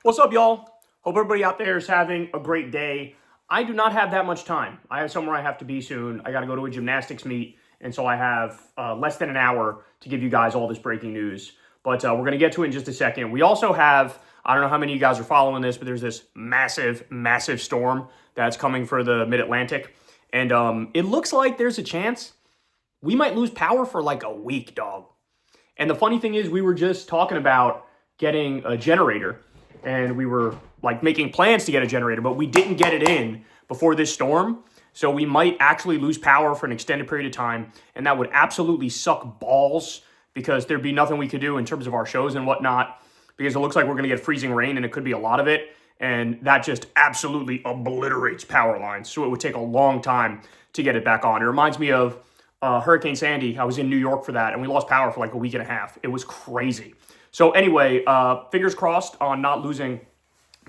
What's up, y'all? Hope everybody out there is having a great day. I do not have that much time. I have somewhere I have to be soon. I got to go to a gymnastics meet, and so I have less than an hour to give you guys all this breaking news. But we're going to get to it in just a second. We also have, I don't know how many of you guys are following this, but there's this massive, massive storm that's coming for the mid-Atlantic. And it looks like there's a chance we might lose power for like a week, dog. And the funny thing is, we were just talking about getting a generator, and we were like making plans to get a generator, but we didn't get it in before this storm. So we might actually lose power for an extended period of time, and that would absolutely suck balls because there'd be nothing we could do in terms of our shows and whatnot, because it looks like we're going to get freezing rain, and it could be a lot of it, and that just absolutely obliterates power lines. So it would take a long time to get it back on. It reminds me of Hurricane Sandy. I was in New York for that, and we lost power for like a week and a half. It was crazy. So anyway, fingers crossed on not losing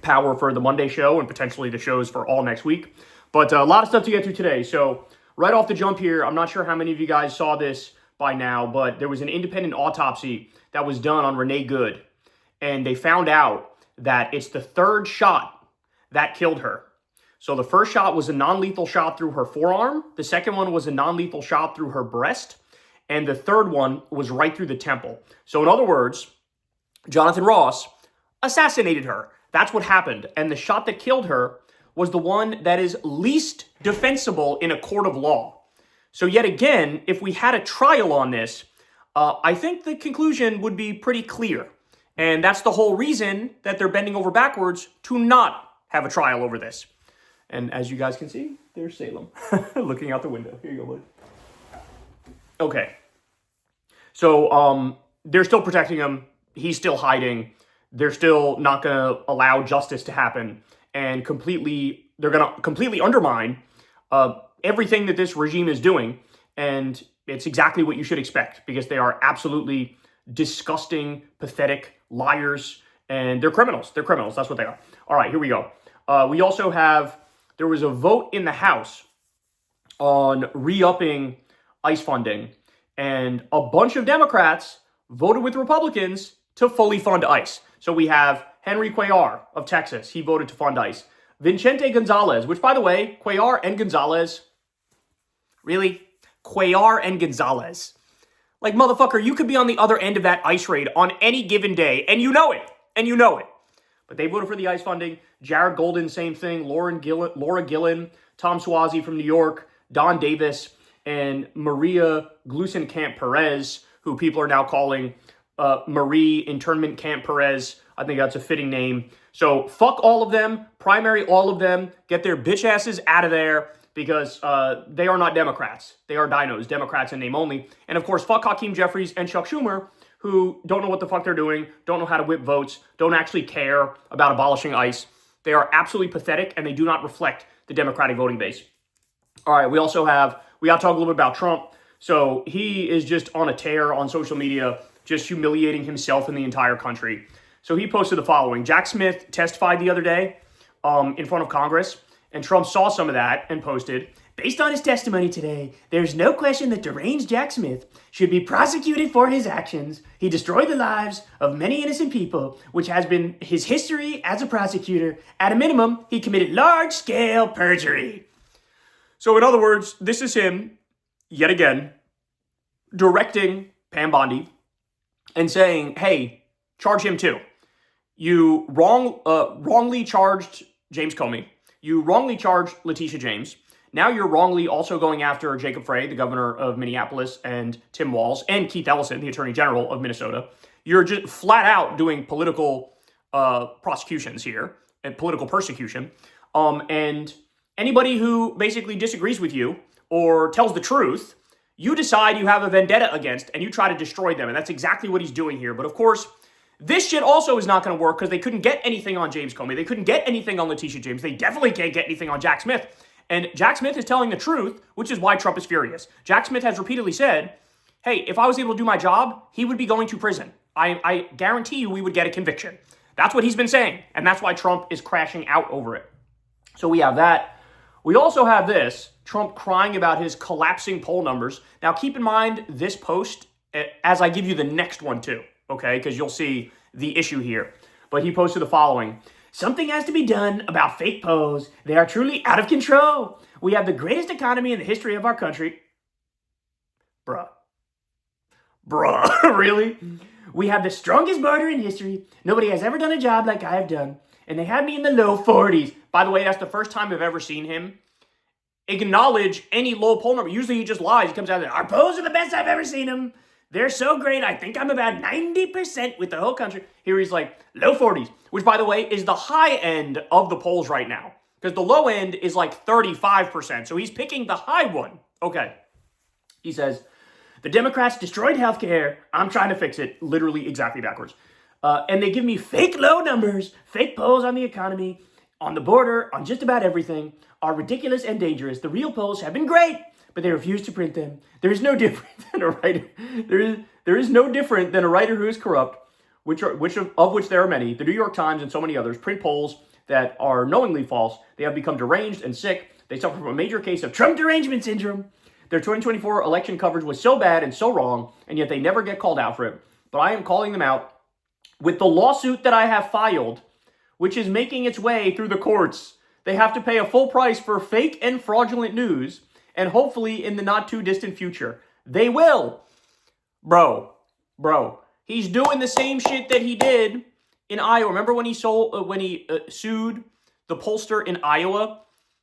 power for the Monday show and potentially the shows for all next week. But a lot of stuff to get through today. So right off the jump here, I'm not sure how many of you guys saw this by now, but there was an independent autopsy that was done on Renee Good. And they found out that it's the third shot that killed her. So the first shot was a non-lethal shot through her forearm. The second one was a non-lethal shot through her breast. And the third one was right through the temple. So in other words, Jonathan Ross assassinated her. That's what happened. And the shot that killed her was the one that is least defensible in a court of law. So yet again, if we had a trial on this, I think the conclusion would be pretty clear. And that's the whole reason that they're bending over backwards to not have a trial over this. And as you guys can see, there's Salem looking out the window. Here you go, bud. Okay. So they're still protecting him. He's still hiding. They're still not going to allow justice to happen, and they're going to completely undermine everything that this regime is doing. And it's exactly what you should expect, because they are absolutely disgusting, pathetic liars, and they're criminals. They're criminals. That's what they are. All right, here we go. We also have, there was a vote in the House on re-upping ICE funding, and a bunch of Democrats voted with Republicans to fully fund ICE. So we have Henry Cuellar of Texas. He voted to fund ICE. Vicente Gonzalez, which, by the way, Cuellar and Gonzalez, really? Cuellar and Gonzalez. Like, motherfucker, you could be on the other end of that ICE raid on any given day, and you know it. And you know it. But they voted for the ICE funding. Jared Golden, same thing. Laura Gillen, Tom Suozzi from New York, Don Davis, and Maria Gluesenkamp Perez, who people are now calling Marie Internment Camp Perez. I think that's a fitting name. So fuck all of them, primary all of them, get their bitch asses out of there, because they are not Democrats. They are dinos, Democrats in name only. And of course, fuck Hakeem Jeffries and Chuck Schumer, who don't know what the fuck they're doing, don't know how to whip votes, don't actually care about abolishing ICE. They are absolutely pathetic, and they do not reflect the Democratic voting base. All right, we got to talk a little bit about Trump. So he is just on a tear on social media, just humiliating himself and the entire country. So he posted the following. Jack Smith testified the other day in front of Congress, and Trump saw some of that and posted, based on his testimony today, there's no question that deranged Jack Smith should be prosecuted for his actions. He destroyed the lives of many innocent people, which has been his history as a prosecutor. At a minimum, he committed large-scale perjury. So in other words, this is him, yet again, directing Pam Bondi and saying, hey, charge him too. You wrongly charged James Comey. You wrongly charged Letitia James. Now you're wrongly also going after Jacob Frey, the governor of Minneapolis, and Tim Walz, and Keith Ellison, the attorney general of Minnesota. You're just flat out doing political prosecutions here, and political persecution. And anybody who basically disagrees with you or tells the truth, you decide you have a vendetta against, and you try to destroy them. And that's exactly what he's doing here. But of course, this shit also is not going to work, because they couldn't get anything on James Comey. They couldn't get anything on Letitia James. They definitely can't get anything on Jack Smith. And Jack Smith is telling the truth, which is why Trump is furious. Jack Smith has repeatedly said, hey, if I was able to do my job, he would be going to prison. I guarantee you we would get a conviction. That's what he's been saying. And that's why Trump is crashing out over it. So we have that. We also have this, Trump crying about his collapsing poll numbers. Now, keep in mind this post as I give you the next one too, okay? Because you'll see the issue here. But he posted the following. Something has to be done about fake polls. They are truly out of control. We have the greatest economy in the history of our country. Bruh, really? We have the strongest border in history. Nobody has ever done a job like I have done. And they had me in the low 40s. By the way, that's the first time I've ever seen him acknowledge any low poll number. Usually he just lies. He comes out there, our polls are the best I've ever seen them. They're so great. I think I'm about 90% with the whole country. Here he's like, low 40s, which, by the way, is the high end of the polls right now. Because the low end is like 35%. So he's picking the high one. Okay. He says, the Democrats destroyed healthcare. I'm trying to fix it. Literally exactly backwards. And they give me fake low numbers, fake polls on the economy, on the border, on just about everything, are ridiculous and dangerous. The real polls have been great, but they refuse to print them. There is no different than a writer. There is no different than a writer who is corrupt, which there are many. The New York Times and so many others print polls that are knowingly false. They have become deranged and sick. They suffer from a major case of Trump derangement syndrome. Their 2024 election coverage was so bad and so wrong, and yet they never get called out for it. But I am calling them out with the lawsuit that I have filed, which is making its way through the courts. They have to pay a full price for fake and fraudulent news, and hopefully in the not too distant future, they will. Bro, he's doing the same shit that he did in Iowa. Remember when he sued the pollster in Iowa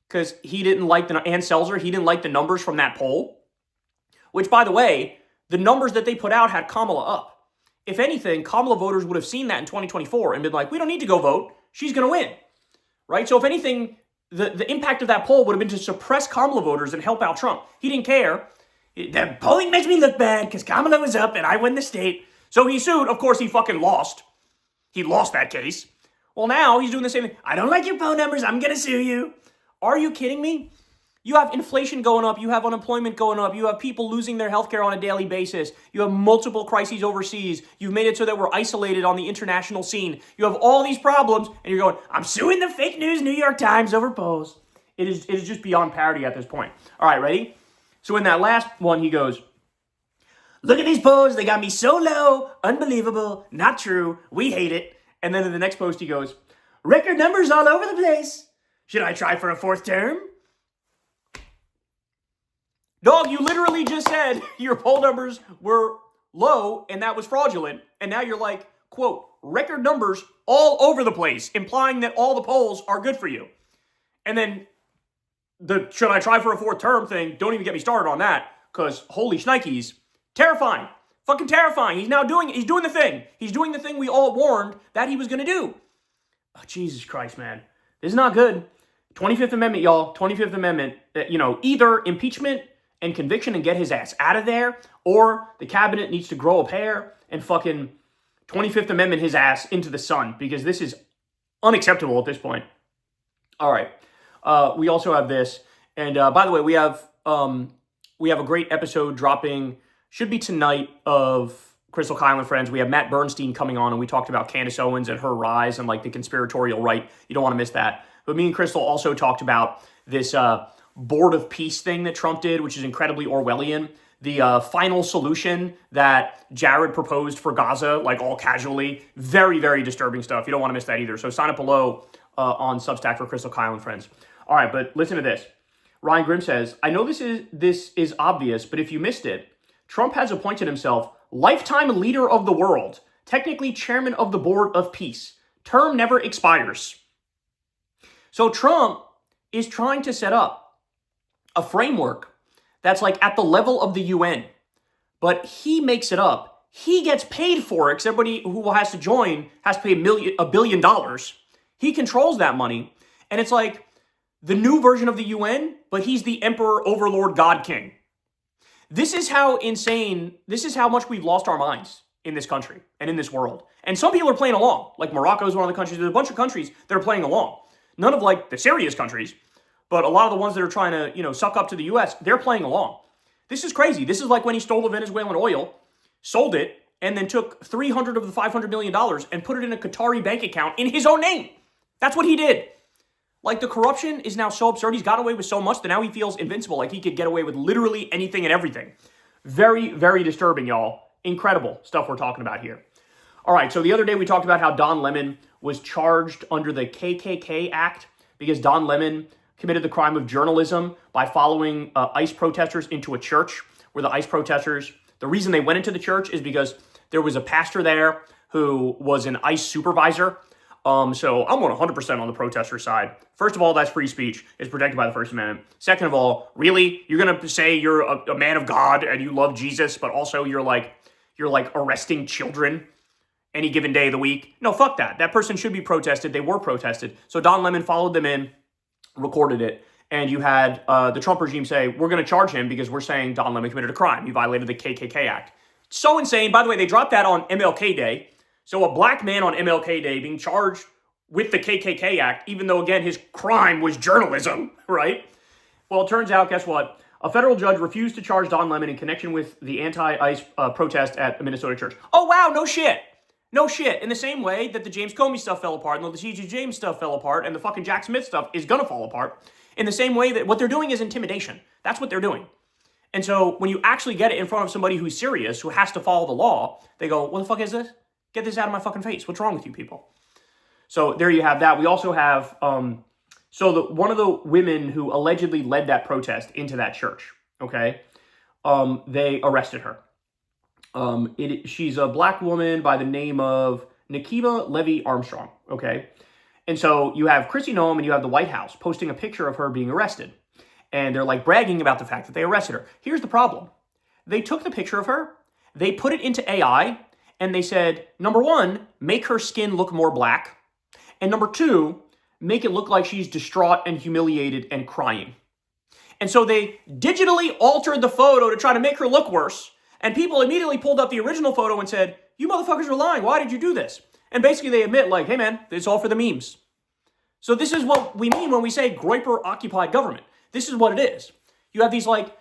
because he didn't like Ann Selzer, he didn't like the numbers from that poll? Which, by the way, the numbers that they put out had Kamala up. If anything, Kamala voters would have seen that in 2024 and been like, we don't need to go vote. She's going to win. Right? So if anything, the impact of that poll would have been to suppress Kamala voters and help out Trump. He didn't care. The polling makes me look bad because Kamala was up and I won the state. So he sued. Of course, he fucking lost. He lost that case. Well, now he's doing the same thing. I don't like your poll numbers. I'm going to sue you. Are you kidding me? You have inflation going up. You have unemployment going up. You have people losing their healthcare on a daily basis. You have multiple crises overseas. You've made it so that we're isolated on the international scene. You have all these problems, and you're going, I'm suing the fake news New York Times over polls. It is just beyond parody at this point. All right, ready? So in that last one, he goes, look at these polls. They got me so low. Unbelievable. Not true. We hate it. And then in the next post, he goes, record numbers all over the place. Should I try for a fourth term? Dog, you literally just said your poll numbers were low and that was fraudulent. And now you're like, quote, record numbers all over the place, implying that all the polls are good for you. And then the should I try for a fourth term thing, don't even get me started on that, because holy shnikes, terrifying. Fucking terrifying. He's doing the thing. He's doing the thing we all warned that he was going to do. Oh, Jesus Christ, man. This is not good. 25th Amendment, y'all. 25th Amendment. Either impeachment and conviction and get his ass out of there, or the cabinet needs to grow a pair and fucking 25th Amendment his ass into the sun, because this is unacceptable at this point. All right. We also have this, and by the way, we have a great episode dropping, should be tonight, of Crystal, Kyle, and Friends. We have Matt Bernstein coming on, and we talked about Candace Owens and her rise and like the conspiratorial right. You don't want to miss that. But me and Crystal also talked about this Board of Peace thing that Trump did, which is incredibly Orwellian. The final solution that Jared proposed for Gaza, like all casually. Very, very disturbing stuff. You don't want to miss that either. So sign up below on Substack for Crystal, Kyle, and Friends. All right, but listen to this. Ryan Grimm says, I know this is obvious, but if you missed it, Trump has appointed himself lifetime leader of the world, technically chairman of the Board of Peace. Term never expires. So Trump is trying to set up a framework that's like at the level of the UN, but he makes it up. He gets paid for it because everybody who has to join has to pay $1 billion. He controls that money, and it's like the new version of the UN, but he's the emperor, overlord, god, king. This is how insane, this is how much we've lost our minds in this country and in this world. And some people are playing along. Like Morocco is one of the countries. There's a bunch of countries that are playing along. None of like the serious countries, but a lot of the ones that are trying to, suck up to the U.S., they're playing along. This is crazy. This is like when he stole the Venezuelan oil, sold it, and then took $300 of the $500 million and put it in a Qatari bank account in his own name. That's what he did. Like, the corruption is now so absurd. He's got away with so much that now he feels invincible. Like, he could get away with literally anything and everything. Very, very disturbing, y'all. Incredible stuff we're talking about here. All right, so the other day we talked about how Don Lemon was charged under the KKK Act because Don Lemon committed the crime of journalism by following ICE protesters into a church where the ICE protesters, the reason they went into the church is because there was a pastor there who was an ICE supervisor. So I'm 100% on the protester side. First of all, that's free speech. It's protected by the First Amendment. Second of all, really? You're going to say you're a man of God and you love Jesus, but also you're like arresting children any given day of the week? No, fuck that. That person should be protested. They were protested. So Don Lemon followed them in, recorded it, and you had the Trump regime say, we're going to charge him because we're saying Don Lemon committed a crime. He violated the KKK Act. So insane. By the way, they dropped that on MLK Day. So a black man on MLK Day being charged with the KKK Act, even though, again, his crime was journalism, right? Well, it turns out, guess what? A federal judge refused to charge Don Lemon in connection with the anti-ICE protest at the Minnesota church. Oh, wow, no shit. No shit. In the same way that the James Comey stuff fell apart, and the T.J. James stuff fell apart, and the fucking Jack Smith stuff is going to fall apart, in the same way that what they're doing is intimidation. That's what they're doing. And so when you actually get it in front of somebody who's serious, who has to follow the law, they go, what the fuck is this? Get this out of my fucking face. What's wrong with you people? So there you have that. We also have, one of the women who allegedly led that protest into that church, okay, they arrested her. She's a black woman by the name of Nikema Levy Armstrong, okay? And so you have Kristi Noem and you have the White House posting a picture of her being arrested. And they're like bragging about the fact that they arrested her. Here's the problem. They took the picture of her, they put it into AI, and they said, number one, make her skin look more black. And number two, make it look like she's distraught and humiliated and crying. And so they digitally altered the photo to try to make her look worse. And people immediately pulled up the original photo and said, you motherfuckers are lying. Why did you do this? And basically they admit like, hey man, it's all for the memes. So this is what we mean when we say Groyper occupied government. This is what it is. You have these like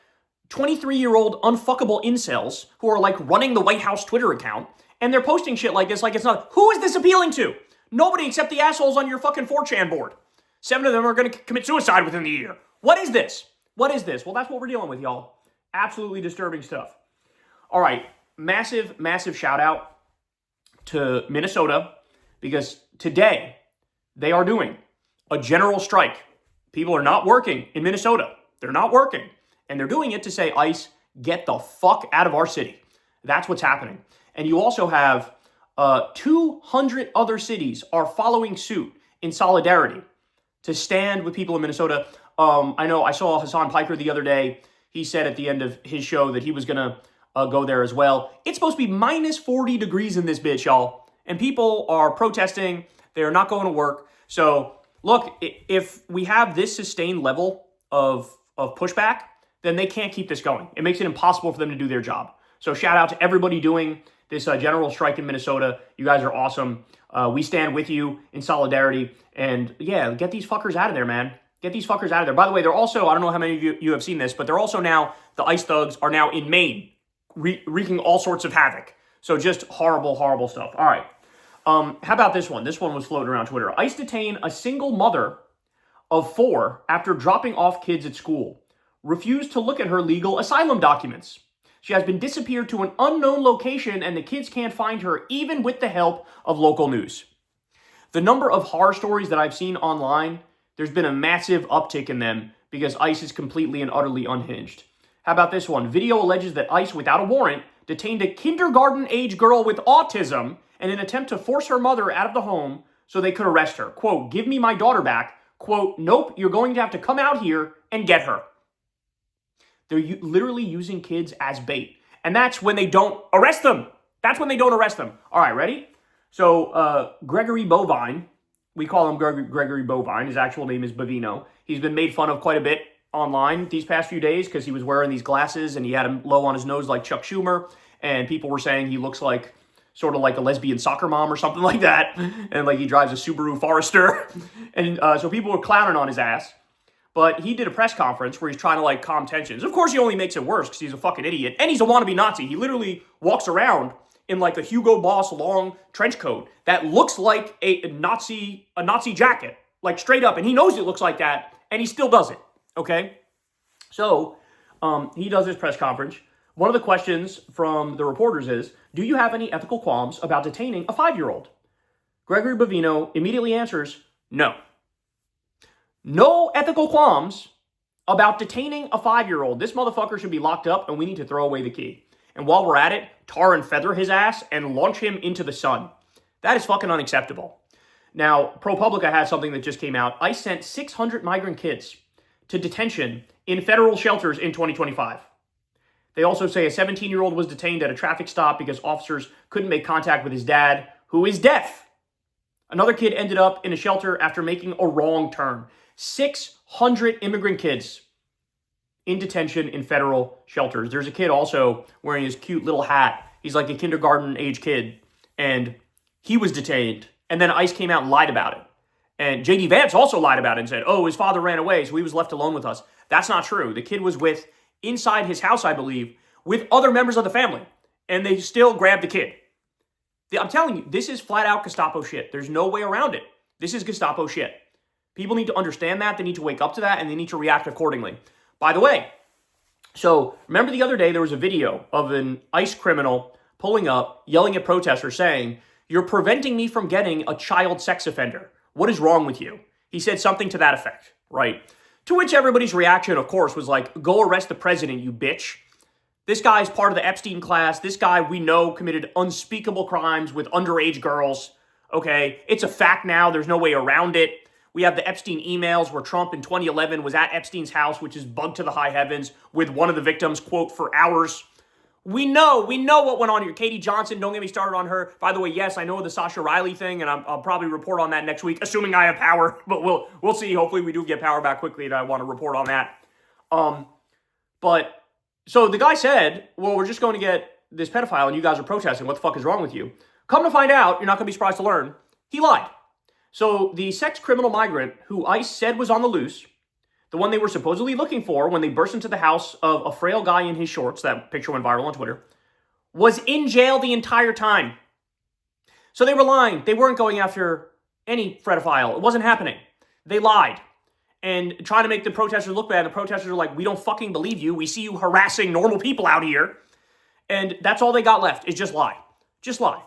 23-year-old unfuckable incels who are like running the White House Twitter account, and they're posting shit like this, like it's not, who is this appealing to? Nobody except the assholes on your fucking 4chan board. 7 of them are going to commit suicide within the year. What is this? What is this? Well, that's what we're dealing with, y'all. Absolutely disturbing stuff. All right, massive, massive shout out to Minnesota because today they are doing a general strike. People are not working in Minnesota. They're not working. And they're doing it to say, ICE, get the fuck out of our city. That's what's happening. And you also have 200 other cities are following suit in solidarity to stand with people in Minnesota. I know I saw Hassan Piker the other day. He said at the end of his show that he was going to go there as well. It's supposed to be minus 40 degrees in this bitch, y'all. And people are protesting. They're not going to work. So look, if we have this sustained level of pushback, then they can't keep this going. It makes it impossible for them to do their job. So shout out to everybody doing this general strike in Minnesota. You guys are awesome. We stand with you in solidarity. And yeah, get these fuckers out of there, man. Get these fuckers out of there. By the way, they're also, I don't know how many of you have seen this, but they're also now, the ICE thugs are now in Maine, wreaking all sorts of havoc. So just horrible, horrible stuff. All right. How about this one? This one was floating around Twitter. ICE detain a single mother of 4 after dropping off kids at school. Refused to look at her legal asylum documents. She has been disappeared to an unknown location and the kids can't find her even with the help of local news. The number of horror stories that I've seen online, there's been a massive uptick in them because ICE is completely and utterly unhinged. How about this one? Video alleges that ICE, without a warrant, detained a kindergarten-age girl with autism in an attempt to force her mother out of the home so they could arrest her. Quote, give me my daughter back. Quote, nope, you're going to have to come out here and get her. They're literally using kids as bait. And that's when they don't arrest them. That's when they don't arrest them. All right, ready? So Gregory Bovine, we call him Gregory Bovine. His actual name is Bovino. He's been made fun of quite a bit online these past few days because he was wearing these glasses and he had them low on his nose like Chuck Schumer. And people were saying he looks like sort of like a lesbian soccer mom or something like that. And like he drives a Subaru Forester. And so people were clowning on his ass. But he did a press conference where he's trying to like calm tensions. Of course, he only makes it worse because he's a fucking idiot. And he's a wannabe Nazi. He literally walks around in like a Hugo Boss long trench coat that looks like a Nazi jacket. Like straight up. And he knows it looks like that. And he still does it. Okay? So, he does his press conference One of the questions from the reporters is, do you have any ethical qualms about detaining a 5-year-old? Gregory Bovino immediately answers, no. No ethical qualms about detaining a 5-year-old. This motherfucker should be locked up and we need to throw away the key. And while we're at it, tar and feather his ass and launch him into the sun. That is fucking unacceptable. Now, ProPublica has something that just came out. ICE sent 600 migrant kids to detention in federal shelters in 2025. They also say a 17-year-old was detained at a traffic stop because officers couldn't make contact with his dad, who is deaf. Another kid ended up in a shelter after making a wrong turn. 600 immigrant kids in detention in federal shelters. There's a kid also wearing his cute little hat. He's like a kindergarten-age kid, and he was detained. And then ICE came out and lied about it. And J.D. Vance also lied about it and said, oh, his father ran away, so he was left alone with us. That's not true. The kid was inside his house, I believe, with other members of the family. And they still grabbed the kid. I'm telling you, this is flat out Gestapo shit. There's no way around it. This is Gestapo shit. People need to understand that. They need to wake up to that, and they need to react accordingly. By the way, so remember the other day there was a video of an ICE criminal pulling up, yelling at protesters saying, you're preventing me from getting a child sex offender. What is wrong with you? He said something to that effect, right? To which everybody's reaction, of course, was like, go arrest the president, you bitch. This guy's part of the Epstein class. This guy we know committed unspeakable crimes with underage girls. Okay, it's a fact now. There's no way around it. We have the Epstein emails where Trump in 2011 was at Epstein's house, which is bugged to the high heavens, with one of the victims, quote, for hours. We know what went on here. Katie Johnson, don't get me started on her. By the way, yes, I know the Sasha Riley thing, and I'll probably report on that next week, assuming I have power. But we'll see. Hopefully we do get power back quickly, and I want to report on that. But so the guy said, well, we're just going to get this pedophile, and you guys are protesting. What the fuck is wrong with you? Come to find out, you're not going to be surprised to learn, he lied. So the sex criminal migrant who ICE said was on the loose, the one they were supposedly looking for when they burst into the house of a frail guy in his shorts, that picture went viral on Twitter, was in jail the entire time. So they were lying. They weren't going after any pedophile. It wasn't happening. They lied and trying to make the protesters look bad. The protesters are like, we don't fucking believe you. We see you harassing normal people out here. And that's all they got left is just lie. Just lie.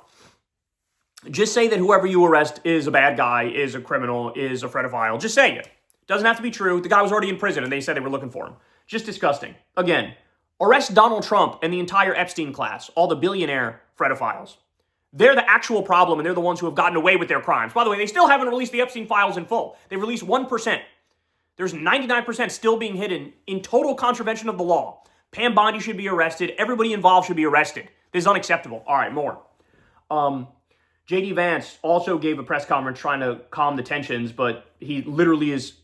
Just say that whoever you arrest is a bad guy, is a criminal, is a pedophile. Just say it. Doesn't have to be true. The guy was already in prison and they said they were looking for him. Just disgusting. Again, arrest Donald Trump and the entire Epstein class, all the billionaire pedophiles. They're the actual problem and they're the ones who have gotten away with their crimes. By the way, they still haven't released the Epstein files in full. They've released 1%. There's 99% still being hidden in total contravention of the law. Pam Bondi should be arrested. Everybody involved should be arrested. This is unacceptable. All right, more. J.D. Vance also gave a press conference trying to calm the tensions, but he literally is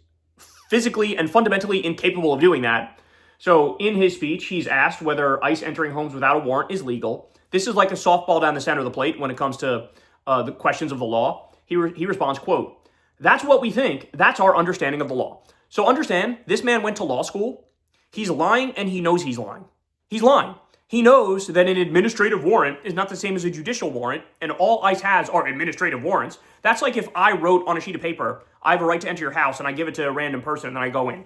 physically and fundamentally incapable of doing that. So in his speech, he's asked whether ICE entering homes without a warrant is legal. This is like a softball down the center of the plate when it comes to the questions of the law. He responds, quote, that's what we think. That's our understanding of the law. So understand, this man went to law school. He's lying and he knows he's lying. He's lying. He knows that an administrative warrant is not the same as a judicial warrant, and all ICE has are administrative warrants. That's like if I wrote on a sheet of paper, I have a right to enter your house, and I give it to a random person, and then I go in.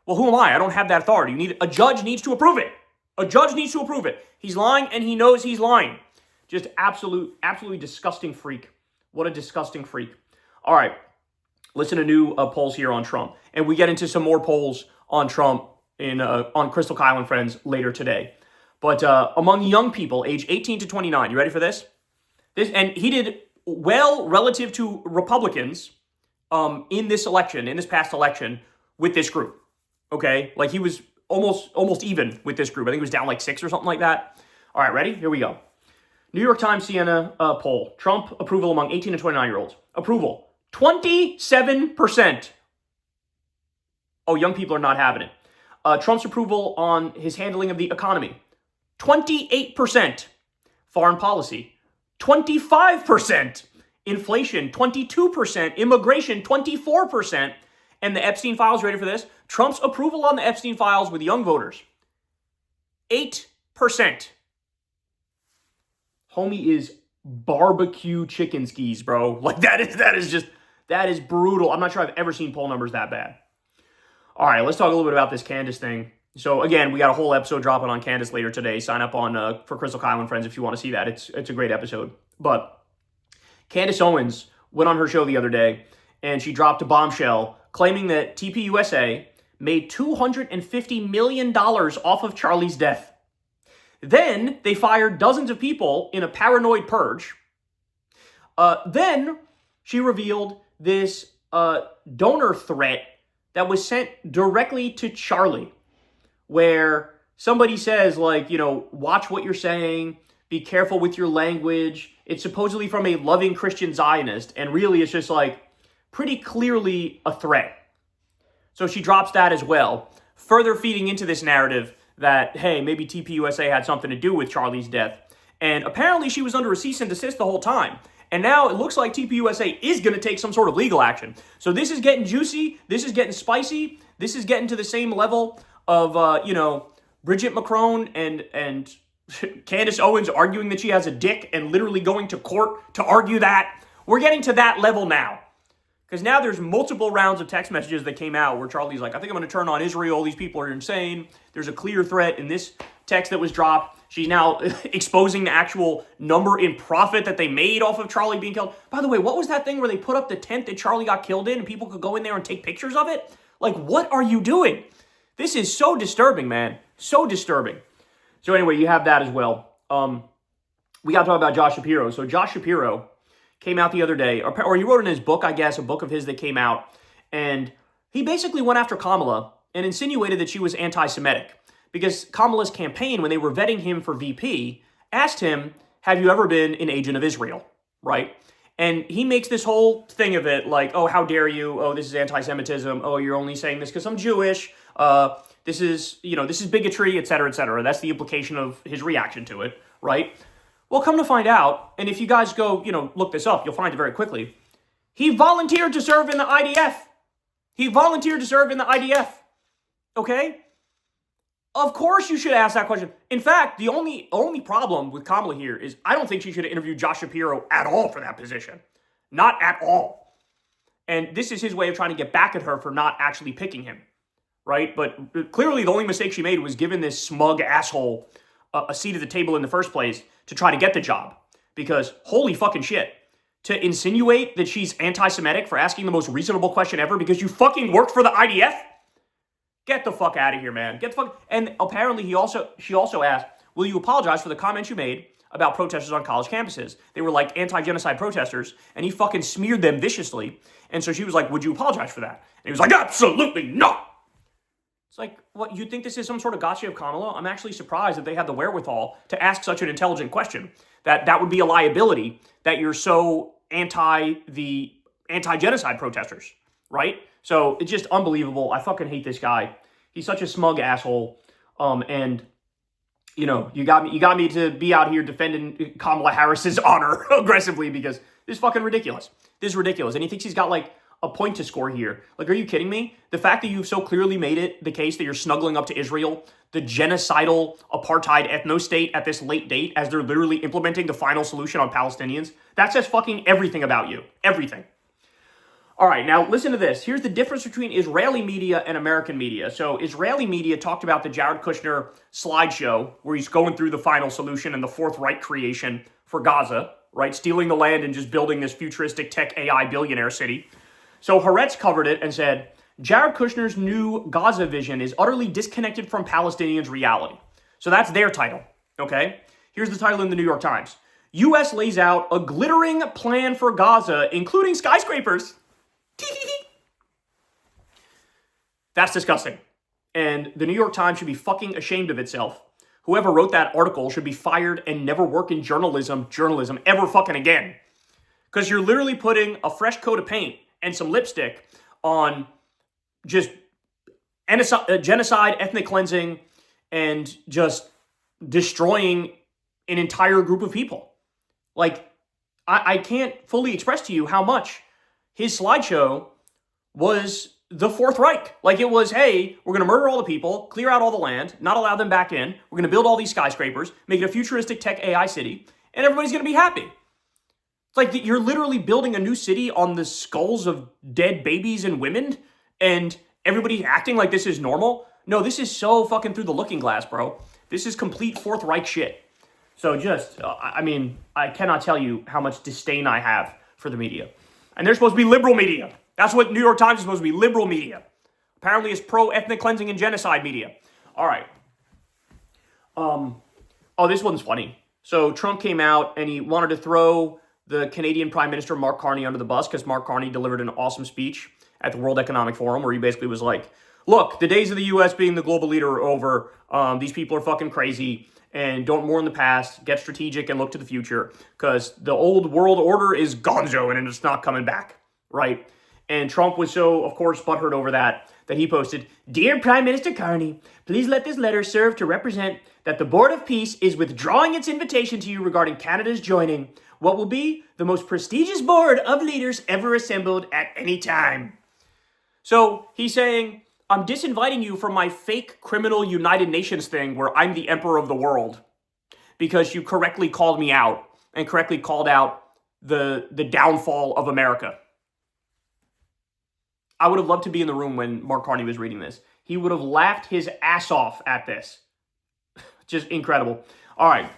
Well, who am I? I don't have that authority. A judge needs to approve it. A judge needs to approve it. He's lying, and he knows he's lying. Just absolutely disgusting freak. What a disgusting freak. All right, listen to new polls here on Trump, and we get into some more polls on Trump on Crystal Kyle and Friends later today. But among young people, age 18 to 29, you ready for this? And he did well relative to Republicans in this past election, with this group. Okay, like he was almost even with this group. I think he was down like 6 or something like that. All right, ready? Here we go. New York Times Siena poll: Trump approval among 18 to 29-year-olds. Approval 27%. Oh, young people are not having it. Trump's approval on his handling of the economy. 28%. Foreign policy, 25%. Inflation, 22%. Immigration, 24%. And the Epstein files, ready for this? Trump's approval on the Epstein files with young voters, 8%. Homie is barbecue chicken skis, bro. Like that is brutal. I'm not sure I've ever seen poll numbers that bad. All right, let's talk a little bit about this Candace thing. So again, we got a whole episode dropping on Candace later today. Sign up on for Crystal Kyle and Friends if you want to see that. It's a great episode. But Candace Owens went on her show the other day, and she dropped a bombshell claiming that TPUSA made $250 million off of Charlie's death. Then they fired dozens of people in a paranoid purge. Then she revealed this donor threat that was sent directly to Charlie, where somebody says, like, watch what you're saying, be careful with your language. It's supposedly from a loving Christian Zionist, and really it's just like pretty clearly a threat. So she drops that as well, further feeding into this narrative that, hey, maybe TPUSA had something to do with Charlie's death. And apparently she was under a cease and desist the whole time. And now it looks like TPUSA is going to take some sort of legal action. So this is getting juicy. This is getting spicy. This is getting to the same level of, Bridget Macron and Candace Owens arguing that she has a dick and literally going to court to argue that. We're getting to that level now. Because now there's multiple rounds of text messages that came out where Charlie's like, I think I'm going to turn on Israel. These people are insane. There's a clear threat in this text that was dropped. She's now exposing the actual number in profit that they made off of Charlie being killed. By the way, what was that thing where they put up the tent that Charlie got killed in and people could go in there and take pictures of it? Like, what are you doing? This is so disturbing, man. So disturbing. So anyway, you have that as well. We got to talk about Josh Shapiro. So Josh Shapiro came out the other day, or he wrote in his book, I guess, a book of his that came out, and he basically went after Kamala and insinuated that she was anti-Semitic, because Kamala's campaign, when they were vetting him for VP, asked him, have you ever been an agent of Israel, right? And he makes this whole thing of it, like, oh, how dare you, oh, this is anti-Semitism, oh, you're only saying this because I'm Jewish, this is bigotry, et cetera, et cetera. That's the implication of his reaction to it, right? Well, come to find out, and if you guys go, look this up, you'll find it very quickly. He volunteered to serve in the IDF. Okay? Of course you should ask that question. In fact, the only problem with Kamala here is I don't think she should have interviewed Josh Shapiro at all for that position. Not at all. And this is his way of trying to get back at her for not actually picking him, right? But clearly the only mistake she made was giving this smug asshole a seat at the table in the first place to try to get the job. Because holy fucking shit, to insinuate that she's anti-Semitic for asking the most reasonable question ever because you fucking worked for the IDF? Get the fuck out of here, man. Get the fuck. And apparently she also asked, will you apologize for the comments you made about protesters on college campuses? They were like anti-genocide protesters, and he fucking smeared them viciously. And so she was like, would you apologize for that? And he was like, absolutely not. It's like, what, you think this is some sort of gotcha of Kamala? I'm actually surprised that they had the wherewithal to ask such an intelligent question. That would be a liability, that you're so anti-genocide protesters, right? So it's just unbelievable. I fucking hate this guy. He's such a smug asshole. And you got me to be out here defending Kamala Harris's honor aggressively because this is fucking ridiculous. This is ridiculous. And he thinks he's got like a point to score here. Like, are you kidding me? The fact that you've so clearly made it the case that you're snuggling up to Israel, the genocidal apartheid ethno-state at this late date, as they're literally implementing the final solution on Palestinians, that says fucking everything about you. Everything. All right, now listen to this. Here's the difference between Israeli media and American media. So Israeli media talked about the Jared Kushner slideshow where he's going through the final solution and the Fourth Reich creation for Gaza, right? Stealing the land and just building this futuristic tech AI billionaire city. So Haaretz covered it and said, Jared Kushner's new Gaza vision is utterly disconnected from Palestinians' reality. So that's their title, okay? Here's the title in the New York Times. U.S. lays out a glittering plan for Gaza, including skyscrapers. That's disgusting. And the New York Times should be fucking ashamed of itself. Whoever wrote that article should be fired and never work in journalism ever fucking again. Because you're literally putting a fresh coat of paint and some lipstick on just genocide, ethnic cleansing, and just destroying an entire group of people. Like, I can't fully express to you how much his slideshow was the Fourth Reich. Like, it was, hey, we're going to murder all the people, clear out all the land, not allow them back in. We're going to build all these skyscrapers, make it a futuristic tech AI city, and everybody's going to be happy. It's like you're literally building a new city on the skulls of dead babies and women, and everybody acting like this is normal. No, this is so fucking through the looking glass, bro. This is complete Fourth Reich shit. So just, I mean, I cannot tell you how much disdain I have for the media. And they're supposed to be liberal media. That's what New York Times is supposed to be, liberal media. Apparently it's pro-ethnic cleansing and genocide media. All right. Oh, this one's funny. So Trump came out and he wanted to throw the Canadian Prime Minister Mark Carney under the bus because Mark Carney delivered an awesome speech at the World Economic Forum where he basically was like, look, the days of the U.S. being the global leader are over. These people are fucking crazy and don't mourn the past. Get strategic and look to the future because the old world order is gonzo and it's not coming back, right? And Trump was so, of course, butthurt over that he posted, Dear Prime Minister Carney, please let this letter serve to represent that the Board of Peace is withdrawing its invitation to you regarding Canada's joining what will be the most prestigious board of leaders ever assembled at any time. So he's saying, I'm disinviting you from my fake criminal United Nations thing where I'm the emperor of the world because you correctly called me out and correctly called out the downfall of America. I would have loved to be in the room when Mark Carney was reading this. He would have laughed his ass off at this. Just incredible. All right.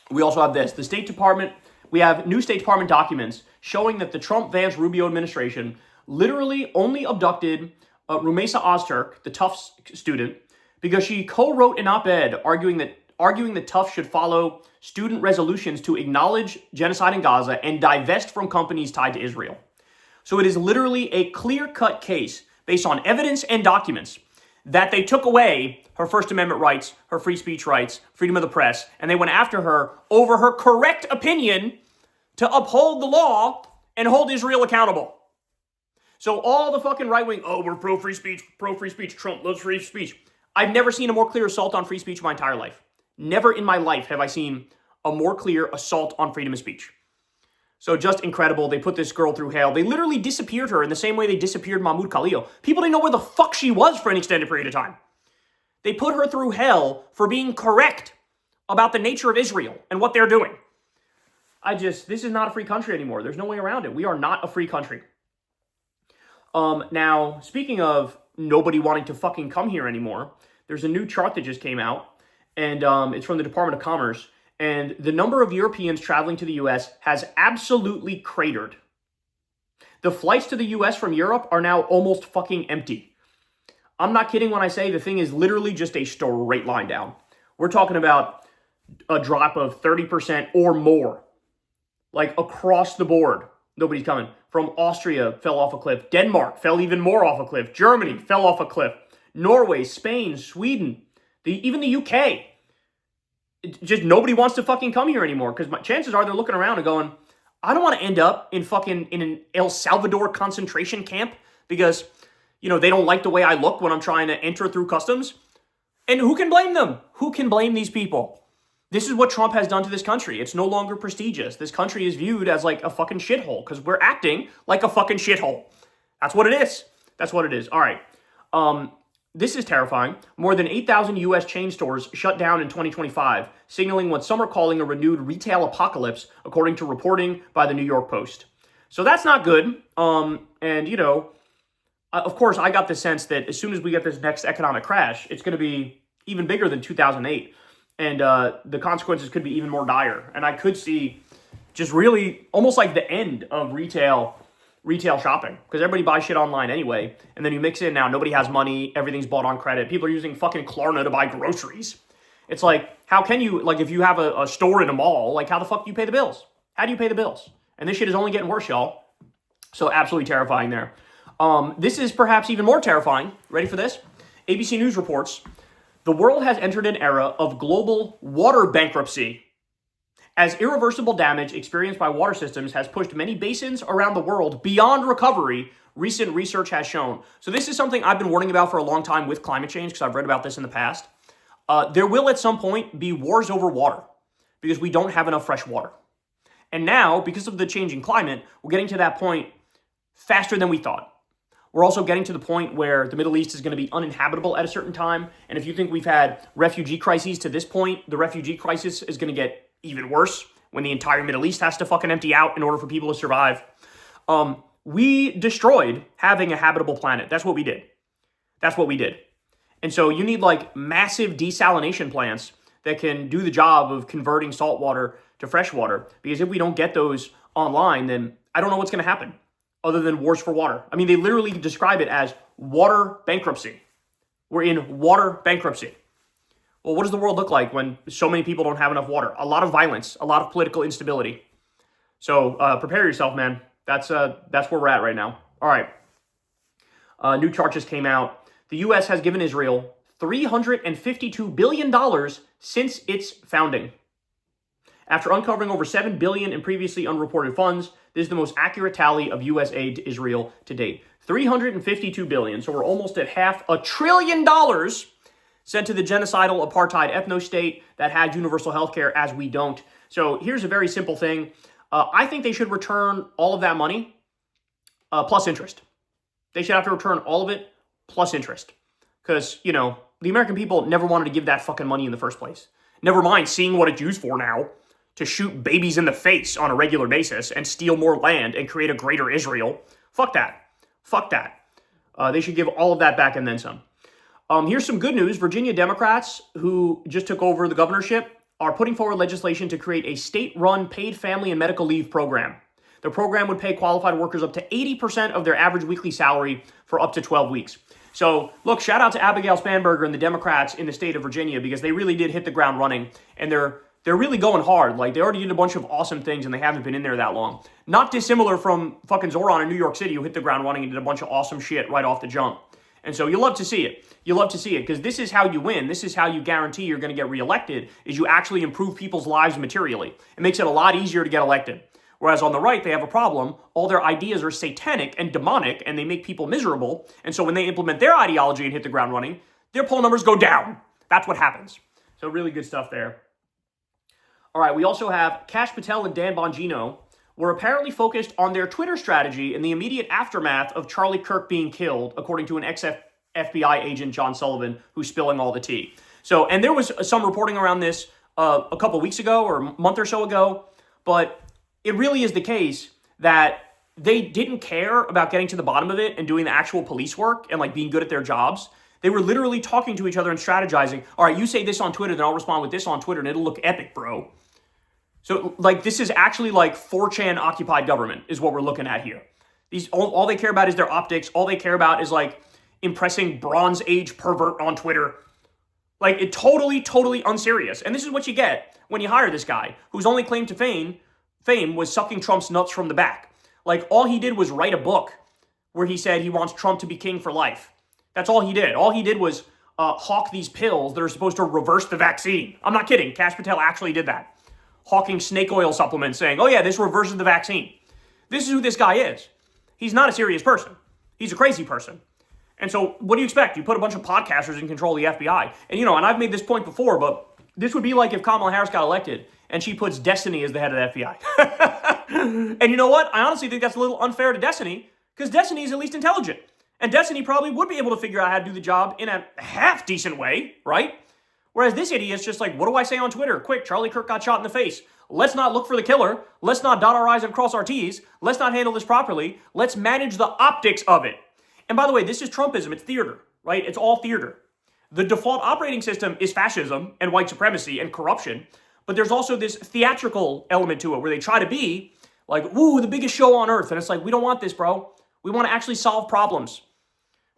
We also have this. The State Department, we have new State Department documents showing that the Trump-Vance-Rubio administration literally only abducted Rumeysa Ozturk, the Tufts student, because she co-wrote an op-ed arguing that Tufts should follow student resolutions to acknowledge genocide in Gaza and divest from companies tied to Israel. So it is literally a clear-cut case based on evidence and documents that they took away her First Amendment rights, her free speech rights, freedom of the press, and they went after her over her correct opinion to uphold the law and hold Israel accountable. So all the fucking right-wing, we're pro-free speech, Trump loves free speech. I've never seen a more clear assault on free speech in my entire life. Never in my life have I seen a more clear assault on freedom of speech. So just incredible. They put this girl through hell. They literally disappeared her in the same way they disappeared Mahmoud Khalil. People didn't know where the fuck she was for an extended period of time. They put her through hell for being correct about the nature of Israel and what they're doing. This is not a free country anymore. There's no way around it. We are not a free country. Now, speaking of nobody wanting to fucking come here anymore, there's a new chart that just came out, and it's from the Department of Commerce. And the number of Europeans traveling to the U.S. has absolutely cratered. The flights to the U.S. from Europe are now almost fucking empty. I'm not kidding when I say the thing is literally just a straight line down. We're talking about a drop of 30% or more. Like across the board, nobody's coming. From Austria fell off a cliff. Denmark fell even more off a cliff. Germany fell off a cliff. Norway, Spain, Sweden, even the UK. Just nobody wants to fucking come here anymore because chances are they're looking around and going, I don't want to end up in an El Salvador concentration camp because, they don't like the way I look when I'm trying to enter through customs. And who can blame them? Who can blame these people? This is what Trump has done to this country. It's no longer prestigious. This country is viewed as like a fucking shithole because we're acting like a fucking shithole. That's what it is. That's what it is. All right. This is terrifying. More than 8,000 U.S. chain stores shut down in 2025, signaling what some are calling a renewed retail apocalypse, according to reporting by the New York Post. So that's not good. Of course, I got the sense that as soon as we get this next economic crash, it's going to be even bigger than 2008. And the consequences could be even more dire. And I could see just really almost like the end of retail shopping because everybody buys shit online anyway. And then you mix in now, nobody has money. Everything's bought on credit. People are using fucking Klarna to buy groceries. It's like, how can you, like if you have a store in a mall, like how the fuck do you pay the bills? How do you pay the bills? And this shit is only getting worse, y'all. So absolutely terrifying there. This is perhaps even more terrifying. Ready for this? ABC News reports, the world has entered an era of global water bankruptcy. As irreversible damage experienced by water systems has pushed many basins around the world beyond recovery, recent research has shown. So this is something I've been warning about for a long time with climate change because I've read about this in the past. There will at some point be wars over water because we don't have enough fresh water. And now, because of the changing climate, we're getting to that point faster than we thought. We're also getting to the point where the Middle East is going to be uninhabitable at a certain time. And if you think we've had refugee crises to this point, the refugee crisis is going to get even worse when the entire Middle East has to fucking empty out in order for people to survive. We destroyed having a habitable planet. That's what we did. That's what we did. And so you need like massive desalination plants that can do the job of converting salt water to fresh water. Because if we don't get those online, then I don't know what's going to happen other than wars for water. I mean, they literally describe it as water bankruptcy. We're in water bankruptcy. Well, what does the world look like when so many people don't have enough water? A lot of violence, a lot of political instability. So prepare yourself, man. That's where we're at right now. All right. New chart just came out. The U.S. has given Israel $352 billion since its founding. After uncovering over $7 billion in previously unreported funds, this is the most accurate tally of U.S. aid to Israel to date. $352 billion. So we're almost at $500 billion sent to the genocidal apartheid ethno-state that had universal health care as we don't. So here's a very simple thing. I think they should return all of that money plus interest. They should have to return all of it plus interest. Because, you know, the American people never wanted to give that fucking money in the first place. Never mind seeing what it's used for now, to shoot babies in the face on a regular basis and steal more land and create a greater Israel. Fuck that. Fuck that. They should give all of that back and then some. Here's some good news. Virginia Democrats, who just took over the governorship, are putting forward legislation to create a state-run paid family and medical leave program. The program would pay qualified workers up to 80% of their average weekly salary for up to 12 weeks. So, look, shout out to Abigail Spanberger and the Democrats in the state of Virginia, because they really did hit the ground running, and they're really going hard. Like, they already did a bunch of awesome things, and they haven't been in there that long. Not dissimilar from fucking Zoran in New York City, who hit the ground running and did a bunch of awesome shit right off the jump. And so you love to see it. You love to see it, because this is how you win. This is how you guarantee you're going to get reelected, is you actually improve people's lives materially. It makes it a lot easier to get elected. Whereas on the right, they have a problem. All their ideas are satanic and demonic, and they make people miserable. And so when they implement their ideology and hit the ground running, their poll numbers go down. That's what happens. So really good stuff there. All right, we also have Kash Patel and Dan Bongino were apparently focused on their Twitter strategy in the immediate aftermath of Charlie Kirk being killed, according to an ex-FBI agent, John Sullivan, who's spilling all the tea. So, and there was some reporting around this a couple weeks ago or a month or so ago, but it really is the case that they didn't care about getting to the bottom of it and doing the actual police work and like being good at their jobs. They were literally talking to each other and strategizing. All right, you say this on Twitter, then I'll respond with this on Twitter, and it'll look epic, bro. So, like, this is actually like 4chan occupied government is what we're looking at here. These all they care about is their optics. All they care about is like impressing Bronze Age pervert on Twitter. Like, it totally unserious. And this is what you get when you hire this guy, whose only claim to fame was sucking Trump's nuts from the back. Like, all he did was write a book where he said he wants Trump to be king for life. That's all he did. All he did was hawk these pills that are supposed to reverse the vaccine. I'm not kidding. Kash Patel actually did that. Hawking snake oil supplements saying, oh yeah, this reverses the vaccine. This is who this guy is. He's not a serious person. He's a crazy person. And so what do you expect? You put a bunch of podcasters in control of the FBI. And, you know, and I've made this point before, but this would be like if Kamala Harris got elected and she puts Destiny as the head of the FBI. And you know what? I honestly think that's a little unfair to Destiny, because Destiny is at least intelligent. And Destiny probably would be able to figure out how to do the job in a half-decent way, right? Whereas this idiot's just like, what do I say on Twitter? Quick, Charlie Kirk got shot in the face. Let's not look for the killer. Let's not dot our I's and cross our T's. Let's not handle this properly. Let's manage the optics of it. And by the way, this is Trumpism. It's theater, right? It's all theater. The default operating system is fascism and white supremacy and corruption. But there's also this theatrical element to it where they try to be like, woo, the biggest show on earth. And it's like, we don't want this, bro. We want to actually solve problems,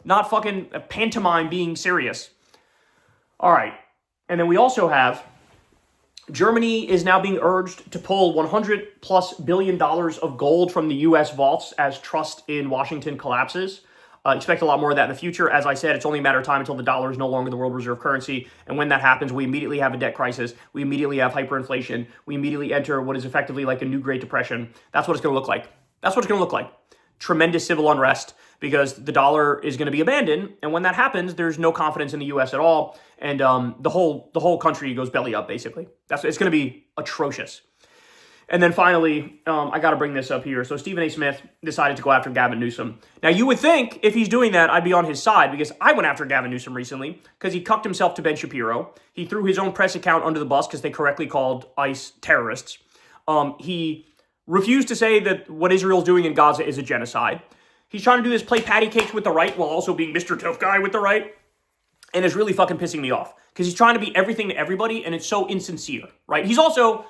not fucking a pantomime being serious. All right. And then we also have Germany is now being urged to pull $100+ billion of gold from the U.S. vaults as trust in Washington collapses. Expect a lot more of that in the future. As I said, it's only a matter of time until the dollar is no longer the world reserve currency. And when that happens, we immediately have a debt crisis. We immediately have hyperinflation. We immediately enter what is effectively like a new Great Depression. That's what it's going to look like. That's what it's going to look like. Tremendous civil unrest, because the dollar is going to be abandoned. And when that happens, there's no confidence in the U.S. at all. And the whole country goes belly up, basically. It's going to be atrocious. And then finally, I got to bring this up here. So Stephen A. Smith decided to go after Gavin Newsom. Now, you would think if he's doing that, I'd be on his side, because I went after Gavin Newsom recently because he cucked himself to Ben Shapiro. He threw his own press account under the bus because they correctly called ICE terrorists. He refused to say that what Israel's doing in Gaza is a genocide. He's trying to do this play patty cakes with the right while also being Mr. Tough Guy with the right. And it's really fucking pissing me off because he's trying to be everything to everybody, and it's so insincere, right? He's also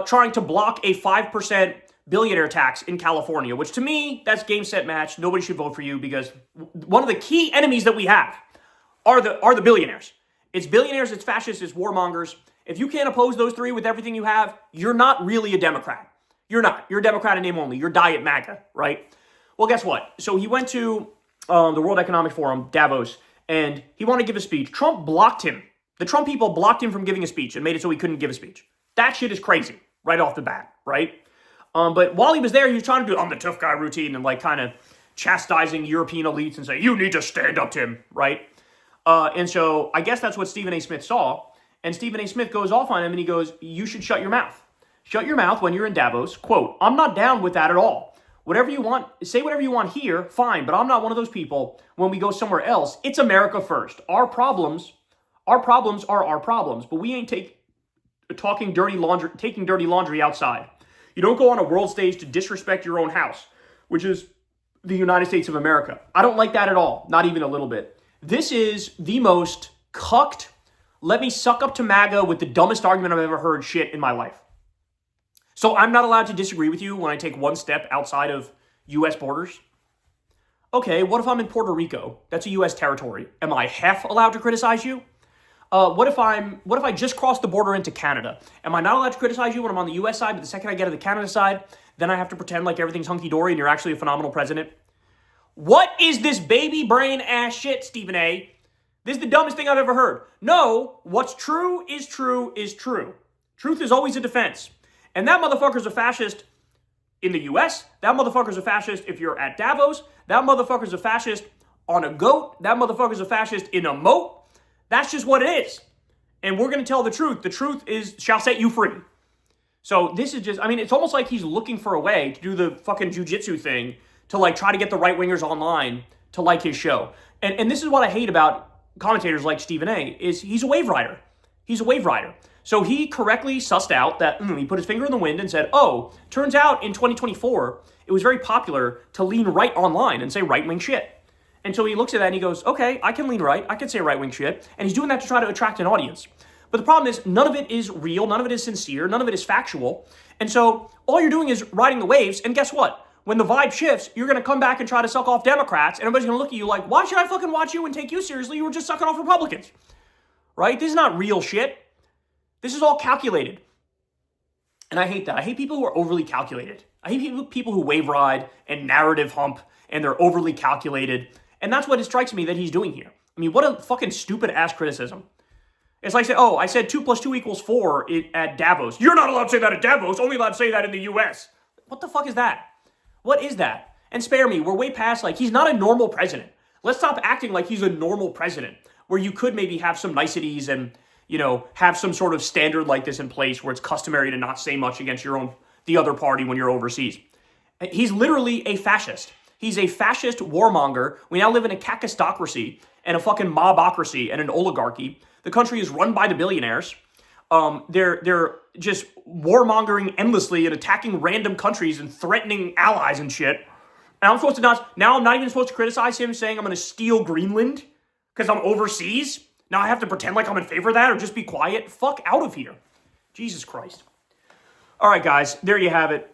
trying to block a 5% billionaire tax in California, which to me, that's game, set, match. Nobody should vote for you because one of the key enemies that we have are the billionaires. It's billionaires, it's fascists, it's warmongers. If you can't oppose those three with everything you have, you're not really a Democrat. You're not. You're a Democrat in name only. You're diet MAGA, right? Well, guess what? So he went to the World Economic Forum, Davos, and he wanted to give a speech. Trump blocked him. The Trump people blocked him from giving a speech and made it so he couldn't give a speech. That shit is crazy right off the bat, right? But while he was there, he was trying to do the tough guy routine and like kind of chastising European elites and say, you need to stand up to him, right? And so I guess that's what Stephen A. Smith saw. And Stephen A. Smith goes off on him and he goes, you should shut your mouth. Shut your mouth when you're in Davos. Quote, I'm not down with that at all. Whatever you want, say whatever you want here, fine, but I'm not one of those people. When we go somewhere else, it's America first. Our problems are our problems, but we ain't taking dirty laundry outside. You don't go on a world stage to disrespect your own house, which is the United States of America. I don't like that at all, not even a little bit. This is the most cucked, let me suck up to MAGA with the dumbest argument I've ever heard shit in my life. So I'm not allowed to disagree with you when I take one step outside of U.S. borders? Okay, what if I'm in Puerto Rico? That's a U.S. territory. Am I half allowed to criticize you? What if I just crossed the border into Canada? Am I not allowed to criticize you when I'm on the U.S. side, but the second I get to the Canada side, then I have to pretend like everything's hunky-dory and you're actually a phenomenal president? What is this baby brain ass shit, Stephen A? This is the dumbest thing I've ever heard. No, what's true is true is true. Truth is always a defense. And that motherfucker's a fascist in the U.S. That motherfucker's a fascist if you're at Davos. That motherfucker's a fascist on a goat. That motherfucker's a fascist in a moat. That's just what it is. And we're going to tell the truth. The truth shall set you free. So this is just, it's almost like he's looking for a way to do the fucking jujitsu thing to like try to get the right wingers online to like his show. And this is what I hate about commentators like Stephen A. is he's a wave rider. He's a wave rider. So he correctly sussed out that he put his finger in the wind and said, oh, turns out in 2024, it was very popular to lean right online and say right-wing shit. And so he looks at that and he goes, okay, I can lean right. I can say right-wing shit. And he's doing that to try to attract an audience. But the problem is none of it is real. None of it is sincere. None of it is factual. And so all you're doing is riding the waves. And guess what? When the vibe shifts, you're going to come back and try to suck off Democrats. And everybody's going to look at you like, why should I fucking watch you and take you seriously? You were just sucking off Republicans. Right? This is not real shit. This is all calculated. And I hate that. I hate people who are overly calculated. I hate people who wave ride and narrative hump and they're overly calculated. And that's what it strikes me that he's doing here. What a fucking stupid ass criticism. It's like, I said 2 + 2 = 4 at Davos. You're not allowed to say that at Davos, only allowed to say that in the US. What the fuck is that? What is that? And spare me, we're way past, he's not a normal president. Let's stop acting like he's a normal president, where you could maybe have some niceties and, have some sort of standard like this in place where it's customary to not say much against the other party when you're overseas. He's literally a fascist. He's a fascist warmonger. We now live in a kakistocracy and a fucking mobocracy and an oligarchy. The country is run by the billionaires. They're just warmongering endlessly and attacking random countries and threatening allies and shit. And I'm not even supposed to criticize him saying I'm going to steal Greenland because I'm overseas. Now I have to pretend like I'm in favor of that or just be quiet. Fuck out of here. Jesus Christ. All right, guys, there you have it.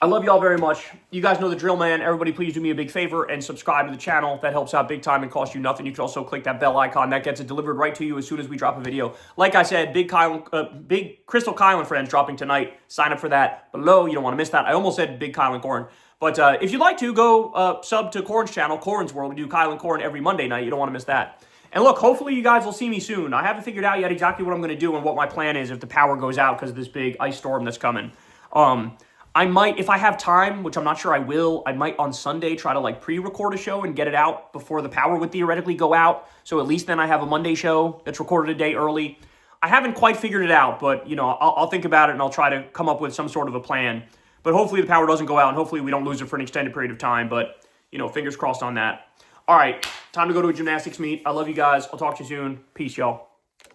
I love y'all very much. You guys know the drill, man. Everybody please do me a big favor and subscribe to the channel. That helps out big time and costs you nothing. You can also click that bell icon. That gets it delivered right to you as soon as we drop a video. Like I said, big Crystal Kyle and Friends dropping tonight. Sign up for that below. You don't want to miss that. I almost said Big Kyle and Corn. But if you'd like to, go sub to Corn's channel, Corn's World. We do Kyle and Corn every Monday night. You don't want to miss that. And look, hopefully you guys will see me soon. I haven't figured out yet exactly what I'm going to do and what my plan is if the power goes out because of this big ice storm that's coming. I might, if I have time, which I'm not sure I will, I might on Sunday try to pre-record a show and get it out before the power would theoretically go out. So at least then I have a Monday show that's recorded a day early. I haven't quite figured it out, but I'll think about it and I'll try to come up with some sort of a plan. But hopefully the power doesn't go out and hopefully we don't lose it for an extended period of time. But, fingers crossed on that. All right, time to go to a gymnastics meet. I love you guys. I'll talk to you soon. Peace, y'all.